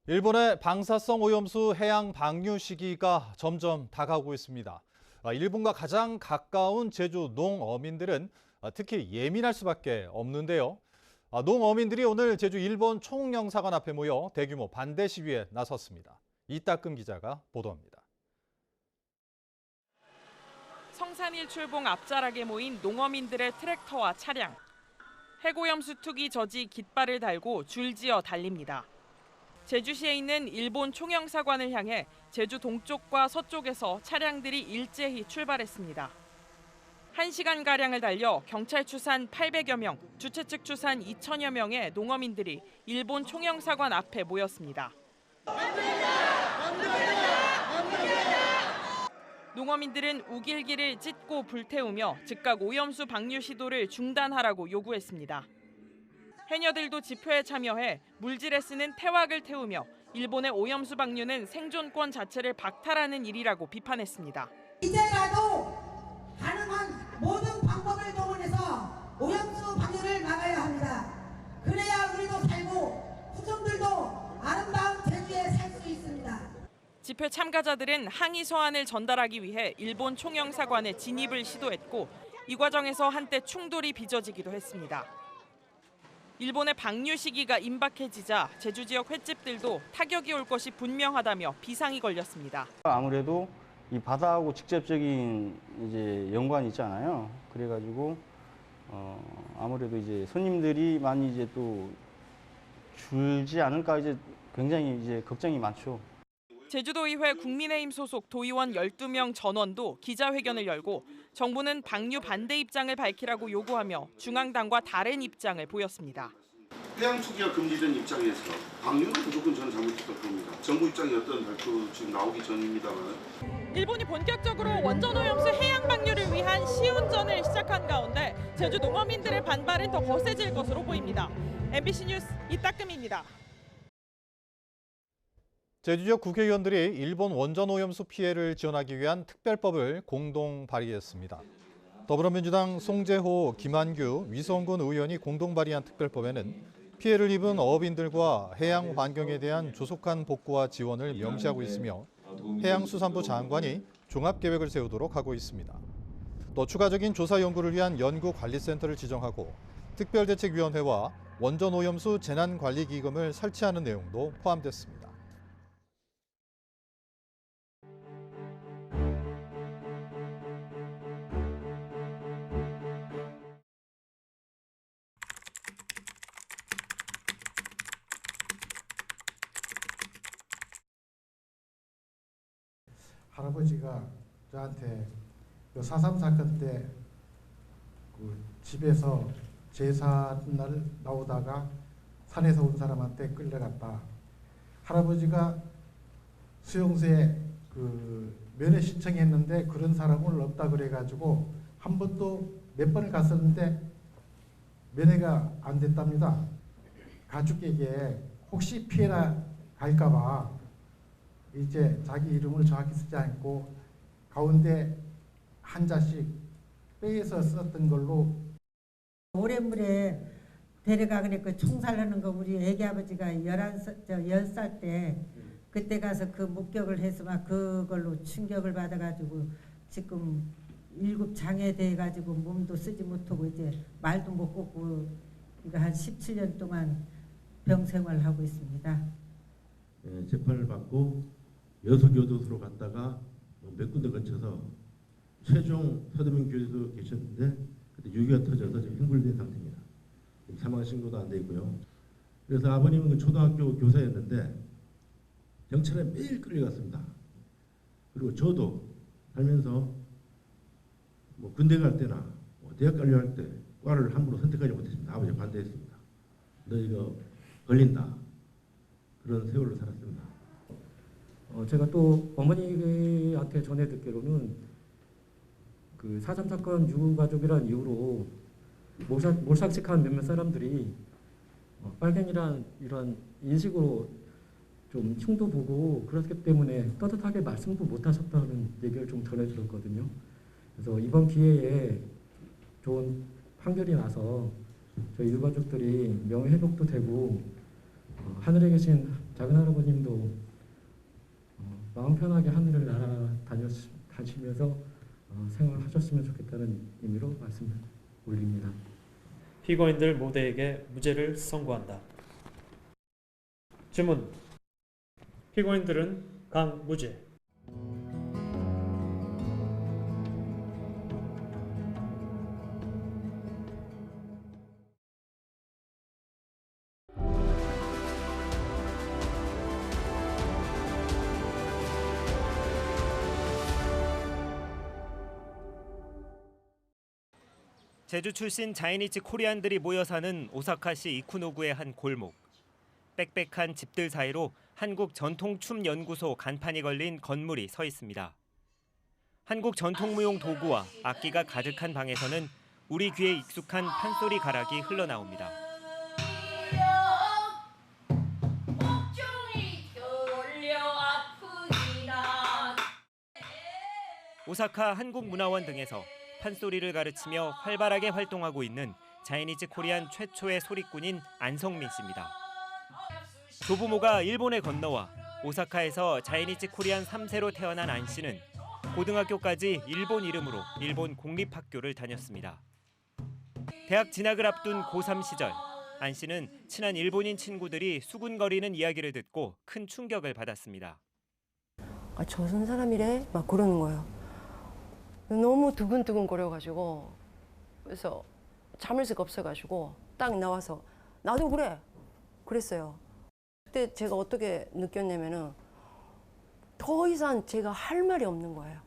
일본의 방사성 오염수 해양 방류 시기가 점점 다가오고 있습니다. 일본과 가장 가까운 제주 농어민들은 특히 예민할 수밖에 없는데요. 농어민들이 오늘 제주 일본 총영사관 앞에 모여 대규모 반대 시위에 나섰습니다. 이따금 기자가 보도합니다. 성산일 출봉 앞자락에 모인 농어민들의 트랙터와 차량. 해고염수 투기 저지 깃발을 달고 줄지어 달립니다. 제주시에 있는 일본 총영사관을 향해 제주 동쪽과 서쪽에서 차량들이 일제히 출발했습니다. 1시간가량을 달려 경찰 추산 800여 명, 주최 측 추산 2천여 명의 농어민들이 일본 총영사관 앞에 모였습니다. 농어민들은 우길기를 찢고 불태우며 즉각 오염수 방류 시도를 중단하라고 요구했습니다. 해녀들도 집회에 참여해 물질에 쓰는 태왁을 태우며 일본의 오염수 방류는 생존권 자체를 박탈하는 일이라고 비판했습니다. 이제라도 가능한 모든 방법을 동원해서 오염수 방류를 막아야 합니다. 그래야 우리도 살고 후손들도 아름다운 제주에 살 수 있습니다. 집회 참가자들은 항의 서한을 전달하기 위해 일본 총영사관에 진입을 시도했고 이 과정에서 한때 충돌이 빚어지기도 했습니다. 일본의 방류 시기가 임박해지자 제주 지역 횟집들도 타격이 올 것이 분명하다며 비상이 걸렸습니다. 아무래도 이 바다하고 직접적인 이제 연관이 있잖아요. 그래가지고 아무래도 이제 손님들이 많이 이제 또 줄지 않을까 이제 굉장히 이제 걱정이 많죠. 제주도의회 국민의힘 소속 도의원 12명 전원도 기자회견을 열고 정부는 방류 반대 입장을 밝히라고 요구하며 중앙당과 다른 입장을 보였습니다. 해양 투기가 금지된 입장에서 방류는 무조건 저는 잘못했다고 봅니다. 정부 입장이 어떤 발표 지금 나오기 전입니다만. 일본이 본격적으로 원전 오염수 해양 방류를 위한 시운전을 시작한 가운데 제주 농어민들의 반발은 더 거세질 것으로 보입니다. MBC 뉴스 이따금입니다. 제주 지역 국회의원들이 일본 원전 오염수 피해를 지원하기 위한 특별법을 공동 발의했습니다. 더불어민주당 송재호, 김한규, 위성군 의원이 공동 발의한 특별법에는 피해를 입은 어업인들과 해양 환경에 대한 조속한 복구와 지원을 명시하고 있으며 해양수산부 장관이 종합계획을 세우도록 하고 있습니다. 또 추가적인 조사 연구를 위한 연구관리센터를 지정하고 특별대책위원회와 원전 오염수 재난관리기금을 설치하는 내용도 포함됐습니다. 할아버지가 저한테 그 4.3 사건 때 그 집에서 제삿날 나오다가 산에서 온 사람한테 끌려갔다. 할아버지가 수용소에 그 면회 신청했는데 그런 사람은 없다 그래가지고 한 번도 몇 번을 갔었는데 면회가 안 됐답니다. 가족에게 혹시 피해가 갈까봐 이제 자기 이름을 정확히 쓰지 않고 가운데 한자씩 빼서 썼던 걸로. 오랜물에 데려가 그랬고 총살하는 거 우리 애기 아버지가 10살 때 그때 가서 그 목격을 해서 막 그걸로 충격을 받아가지고 지금 7장애 돼가지고 몸도 쓰지 못하고 이제 말도 못 걷고 이거 한 17년 동안 병생활을 하고 있습니다. 네, 재판을 받고 여수교도소로 갔다가 몇 군데 거쳐서 최종 서대문 교도소 계셨는데 그때 6.25가 터져서 지금 행불된 상태입니다. 사망 신고도 안 돼 있고요. 그래서 아버님은 그 초등학교 교사였는데 경찰에 매일 끌려갔습니다. 그리고 저도 살면서 뭐 군대 갈 때나 뭐 대학 가려 할 때 과를 함부로 선택하지 못했습니다. 아버지 반대했습니다. 너 이거 걸린다. 그런 세월을 살았습니다. 제가 또 어머니한테 전해 듣기로는 그 4.3 사건 유가족이라는 이유로 몰삭직한 몇몇 사람들이 빨갱이란 이런 인식으로 좀 흉도 보고 그렇기 때문에 떳떳하게 말씀도 못 하셨다는 얘기를 좀 전해 들었거든요. 그래서 이번 기회에 좋은 판결이 나서 저희 유가족들이 명예회복도 되고 하늘에 계신 작은 할아버님도 마음 편하게 하늘을 날아다니시면서 생활하셨으면 좋겠다는 의미로 말씀을 올립니다. 피고인들 모두에게 무죄를 선고한다. 주문. 피고인들은 강무죄. 제주 출신 자이니치 코리안들이 모여 사는 오사카시 이쿠노구의 한 골목. 빽빽한 집들 사이로 한국 전통춤연구소 간판이 걸린 건물이 서 있습니다. 한국 전통무용 도구와 악기가 가득한 방에서는 우리 귀에 익숙한 판소리 가락이 흘러나옵니다. 오사카 한국문화원 등에서 판소리를 가르치며 활발하게 활동하고 있는 자이니치 코리안 최초의 소리꾼인 안성민 씨입니다. 조부모가 일본에 건너와 오사카에서 자이니치 코리안 3세로 태어난 안 씨는 고등학교까지 일본 이름으로 일본 공립학교를 다녔습니다. 대학 진학을 앞둔 고3 시절, 안 씨는 친한 일본인 친구들이 수군거리는 이야기를 듣고 큰 충격을 받았습니다. 아, 조선 사람이래? 막 그러는 거예요. 너무 두근두근 거려가지고 그래서 참을 수가 없어가지고 딱 나와서 나도 그래 그랬어요. 그때 제가 어떻게 느꼈냐면은 더 이상 제가 할 말이 없는 거예요.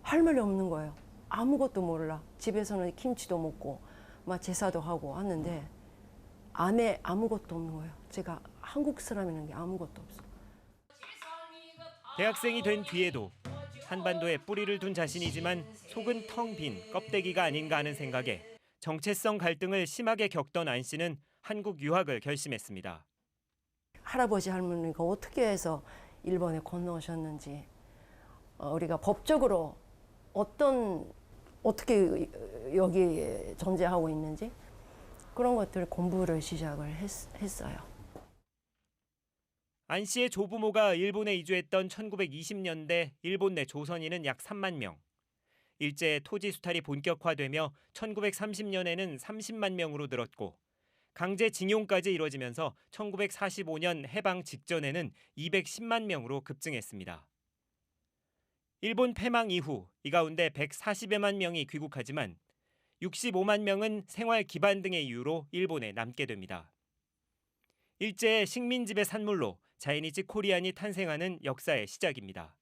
할 말이 없는 거예요. 아무것도 몰라. 집에서는 김치도 먹고 막 제사도 하고 하는데 안에 아무것도 없는 거예요. 제가 한국 사람이라는 게 아무것도 없어. 대학생이 된 뒤에도 한반도에 뿌리를 둔 자신이지만 속은 텅 빈 껍데기가 아닌가 하는 생각에 정체성 갈등을 심하게 겪던 안 씨는 한국 유학을 결심했습니다. 할아버지 할머니가 어떻게 해서 일본에 건너오셨는지 우리가 법적으로 어떻게 여기 존재하고 있는지 그런 것들 공부를 시작을 했어요. 안 씨의 조부모가 일본에 이주했던 1920년대 일본 내 조선인은 약 3만 명. 일제 토지 수탈이 본격화되며 1930년에는 30만 명으로 늘었고 강제징용까지 이뤄지면서 1945년 해방 직전에는 210만 명으로 급증했습니다. 일본 패망 이후 이 가운데 140여만 명이 귀국하지만 65만 명은 생활 기반 등의 이유로 일본에 남게 됩니다. 일제의 식민지배 산물로 자이니치 코리안이 탄생하는 역사의 시작입니다.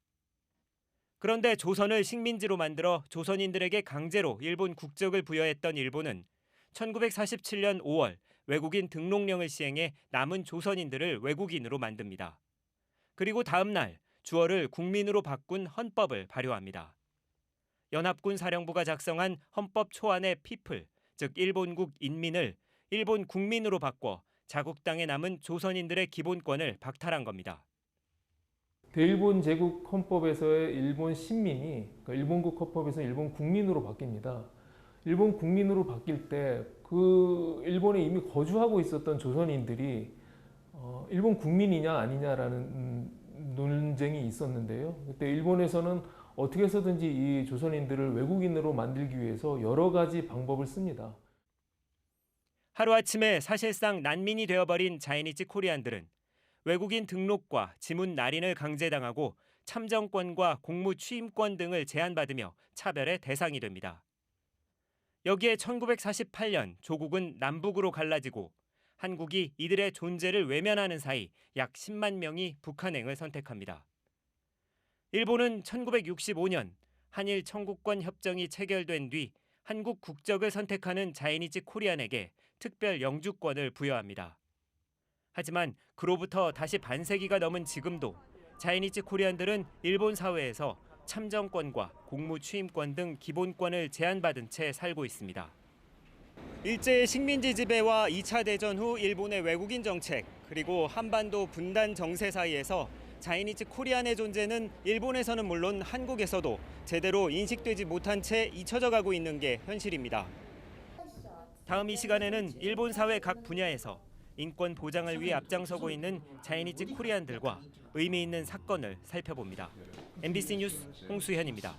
그런데 조선을 식민지로 만들어 조선인들에게 강제로 일본 국적을 부여했던 일본은 1947년 5월 외국인 등록령을 시행해 남은 조선인들을 외국인으로 만듭니다. 그리고 다음 날 주어를 국민으로 바꾼 헌법을 발효합니다. 연합군 사령부가 작성한 헌법 초안의 피플, 즉 일본국 인민을 일본 국민으로 바꿔 자국 땅에 남은 조선인들의 기본권을 박탈한 겁니다. 대일본 제국 헌법에서의 일본 신민이 그러니까 일본국 헌법에서 일본 국민으로 바뀝니다. 일본 국민으로 바뀔 때 그 일본에 이미 거주하고 있었던 조선인들이 일본 국민이냐 아니냐라는 논쟁이 있었는데요. 그때 일본에서는 어떻게 해서든지 이 조선인들을 외국인으로 만들기 위해서 여러 가지 방법을 씁니다. 하루아침에 사실상 난민이 되어버린 자이니치 코리안들은 외국인 등록과 지문 날인을 강제당하고 참정권과 공무 취임권 등을 제한받으며 차별의 대상이 됩니다. 여기에 1948년 조국은 남북으로 갈라지고 한국이 이들의 존재를 외면하는 사이 약 10만 명이 북한행을 선택합니다. 일본은 1965년 한일 청구권 협정이 체결된 뒤 한국 국적을 선택하는 자이니치 코리안에게 특별 영주권을 부여합니다. 하지만 그로부터 다시 반세기가 넘은 지금도 자이니치 코리안들은 일본 사회에서 참정권과 공무 취임권 등 기본권을 제한받은 채 살고 있습니다. 일제의 식민지 지배와 2차 대전 후 일본의 외국인 정책, 그리고 한반도 분단 정세 사이에서 자이니치 코리안의 존재는 일본에서는 물론 한국에서도 제대로 인식되지 못한 채 잊혀져 가고 있는 게 현실입니다. 다음 이 시간에는 일본 사회 각 분야에서 인권 보장을 위해 앞장서고 있는 자이니즈 코리안들과 의미 있는 사건을 살펴봅니다. MBC 뉴스 홍수현입니다.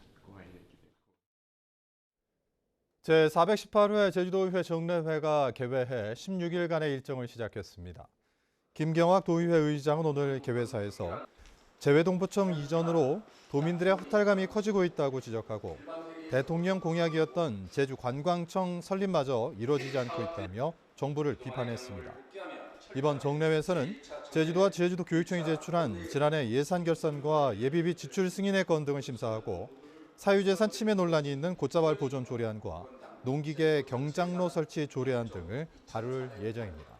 제418회 제주도의회 정례회가 개회해 16일간의 일정을 시작했습니다. 김경학 도의회 의장은 오늘 개회사에서 재외동부청 이전으로 도민들의 허탈감이 커지고 있다고 지적하고 대통령 공약이었던 제주관광청 설립마저 이루어지지 않고 있다며 정부를 비판했습니다. 이번 정례회에서는 제주도와 제주도교육청이 제출한 지난해 예산 결산과 예비비 지출 승인의 건 등을 심사하고 사유재산 침해 논란이 있는 곶자발 보존 조례안과 농기계 경장로 설치 조례안 등을 다룰 예정입니다.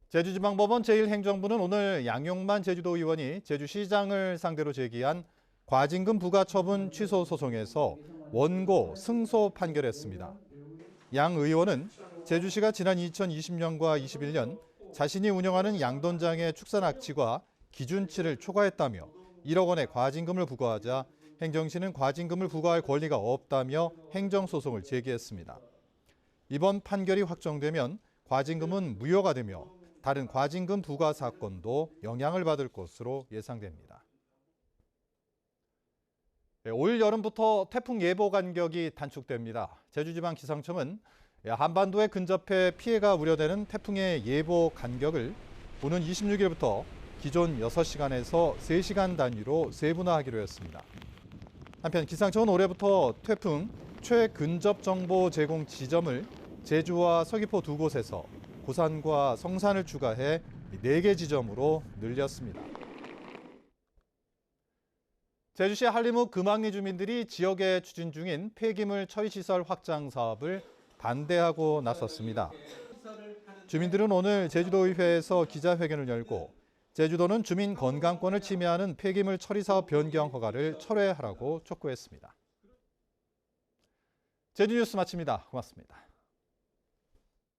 제주지방법원 제1행정부는 오늘 양용만 제주도의원이 제주시장을 상대로 제기한 과징금 부과 처분 취소 소송에서 원고 승소 판결했습니다. 양 의원은 제주시가 지난 2020년과 21년 자신이 운영하는 양돈장의 축산 악취가 기준치를 초과했다며 1억 원의 과징금을 부과하자 행정시는 과징금을 부과할 권리가 없다며 행정소송을 제기했습니다. 이번 판결이 확정되면 과징금은 무효가 되며 다른 과징금 부과 사건도 영향을 받을 것으로 예상됩니다. 올 여름부터 태풍 예보 간격이 단축됩니다. 제주지방기상청은 한반도에 근접해 피해가 우려되는 태풍의 예보 간격을 오는 26일부터 기존 6시간에서 3시간 단위로 세분화하기로 했습니다. 한편 기상청은 올해부터 태풍 최근접 정보 제공 지점을 제주와 서귀포 두 곳에서 고산과 성산을 추가해 4개 지점으로 늘렸습니다. 제주시 한림읍 금왕리 주민들이 지역에 추진 중인 폐기물 처리시설 확장 사업을 반대하고 나섰습니다. 주민들은 오늘 제주도의회에서 기자회견을 열고 제주도는 주민 건강권을 침해하는 폐기물 처리 사업 변경 허가를 철회하라고 촉구했습니다. 제주뉴스 마칩니다. 고맙습니다.